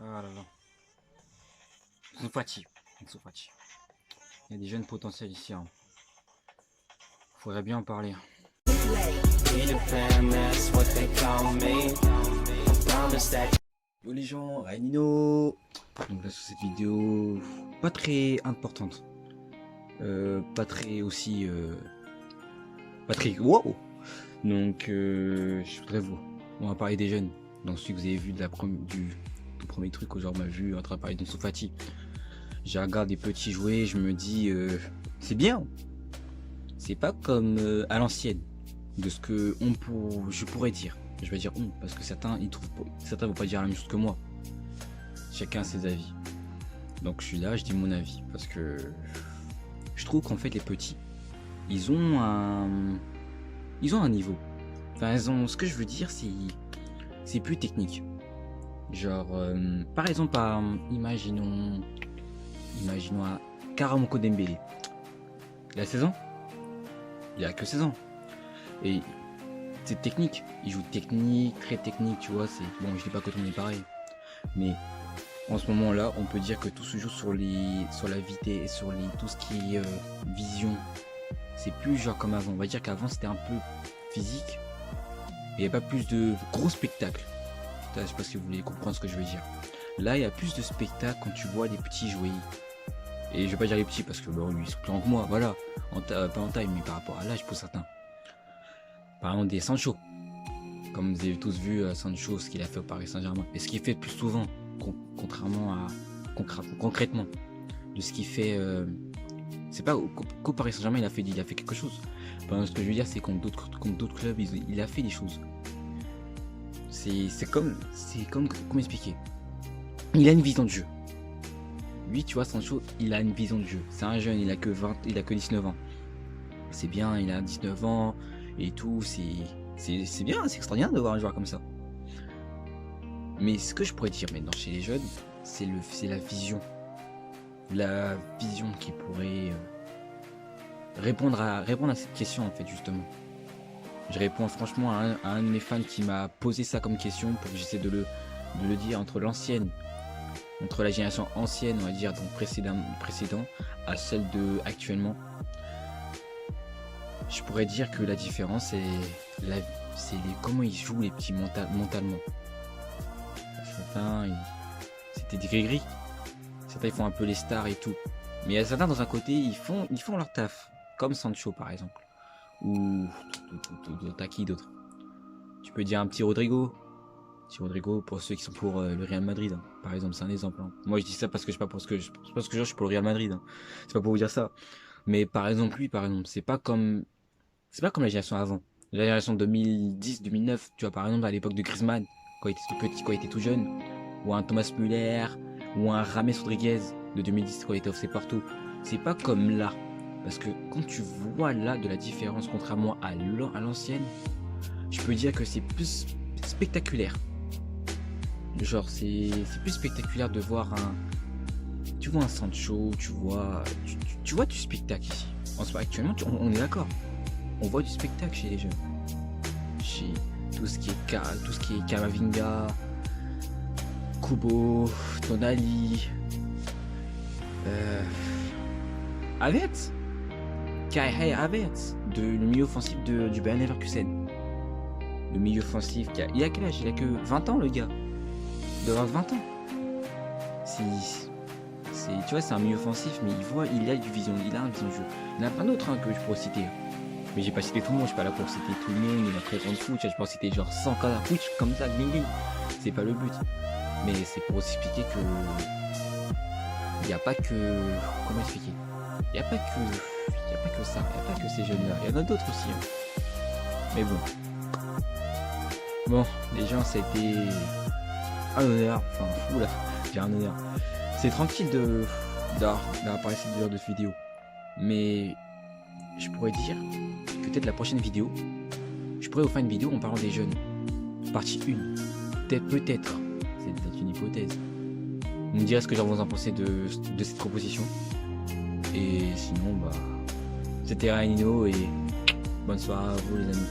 Ah là là. Ansu Fati. Ansu Fati. Il y a des jeunes potentiels ici. Hein. Faudrait bien en parler. Yo les gens, Nino. Donc là sur cette vidéo, pas très importante. Pas très aussi... pas très... Wow. Donc je voudrais vous... On va parler des jeunes. Donc celui que vous avez vu de du premier truc où genre m'a vu en train de parler d'Ansu Fati. Je regarde des petits jouer, je me dis c'est bien. C'est pas comme à l'ancienne de ce que je pourrais dire. Je vais dire on parce que certains vont pas dire la même chose que moi. Chacun a ses avis. Donc je suis là, je dis mon avis parce que je trouve qu'en fait les petits, ils ont un niveau. Enfin, ce que je veux dire, c'est plus technique. Genre, par exemple, imaginons à Karamoko Dembélé. Il a 16 ans. Il a que 16 ans. Et c'est technique. Il joue technique, très technique, tu vois. Bon, je dis pas que tout le monde est pareil. Mais en ce moment-là, on peut dire que tout se joue sur la vitesse, sur tout ce qui est vision. C'est plus genre comme avant. On va dire qu'avant, c'était un peu physique. Et il n'y a pas plus de gros spectacles. Je sais pas si vous voulez comprendre ce que je veux dire. Là, il y a plus de spectacles quand tu vois les petits jouer. Et je vais pas dire les petits parce que bon, lui, ils sont plus grands que moi, voilà. Pas en taille, mais par rapport à l'âge pour certains. Par exemple, des Sancho. Comme vous avez tous vu Sancho, ce qu'il a fait au Paris Saint-Germain. Et ce qu'il fait le plus souvent, contrairement à concrètement, de ce qu'il fait. C'est pas qu'au Paris Saint-Germain, il a fait quelque chose. Enfin, ce que je veux dire, c'est contre d'autres clubs, il a fait des choses. C'est comme comment expliquer. Il a une vision de jeu. Lui, tu vois, Sancho, il a une vision de jeu. C'est un jeune, il a que 19 ans. C'est bien, il a 19 ans et tout. C'est bien, c'est extraordinaire de voir un joueur comme ça. Mais ce que je pourrais dire maintenant chez les jeunes, c'est la vision. La vision qui pourrait répondre à cette question, en fait, justement. Je réponds franchement à un de mes fans qui m'a posé ça comme question pour que j'essaie de le dire entre la génération ancienne, on va dire, donc précédent à celle de actuellement. Je pourrais dire que la différence c'est comment ils jouent les petits mentalement. Certains c'était des gris-gris. Certains ils font un peu les stars et tout. Mais il y a certains dans un côté ils font leur taf. Comme Sancho par exemple. Ou t'as qui d'autre? Tu peux dire un petit Rodrigo. Petit Rodrigo pour ceux qui sont pour le Real Madrid, hein. Par exemple, c'est un exemple. Hein. Moi je dis ça parce que je sais pas parce que je suis pour le Real Madrid. Hein. C'est pas pour vous dire ça. Mais par exemple lui, c'est pas comme la génération avant. La génération 2010-2009, tu vois par exemple à l'époque de Griezmann, quand il était tout petit, quand il était tout jeune, ou un Thomas Müller, ou un James Rodriguez de 2010 quand il était au FC Porto. C'est pas comme là. Parce que quand tu vois là de la différence contrairement à l'ancienne, je peux dire que c'est plus spectaculaire. Genre c'est plus spectaculaire de voir tu vois un Sancho, tu vois du spectacle ici. Actuellement, on est d'accord. On voit du spectacle chez les jeunes. Chez tout ce qui est Camavinga, Kubo, Tonali, Havertz. Kai Havertz, le milieu offensif du Bayer Leverkusen. Le milieu offensif, il a quel âge? Il a que 20 ans, le gars. Il doit avoir 20 ans. Tu vois, c'est un milieu offensif, mais il a une vision de jeu. Il y en a plein d'autres que je pourrais citer. Mais j'ai pas cité tout le monde, je suis pas là pour citer tout le monde. Il y en a très grand de foot, je peux citer genre 100 cas de foot comme ça, bling. C'est pas le but. Mais c'est pour aussi expliquer que. Il n'y a pas que. Comment expliquer? Il n'y a pas que ça, il n'y a pas que ces jeunes-là. Il y en a d'autres aussi. Hein. Mais bon. Bon, les gens, c'était un honneur. Enfin, oula, j'ai un honneur. C'est tranquille d'avoir parlé de cette vidéo. Mais je pourrais dire que peut-être la prochaine vidéo, je pourrais vous faire une vidéo en parlant des jeunes. Partie 1. Peut-être. C'est peut-être une hypothèse. Vous me direz ce que vous en pensez de cette proposition. Et sinon, c'était Nino et bonne soirée à vous les amis.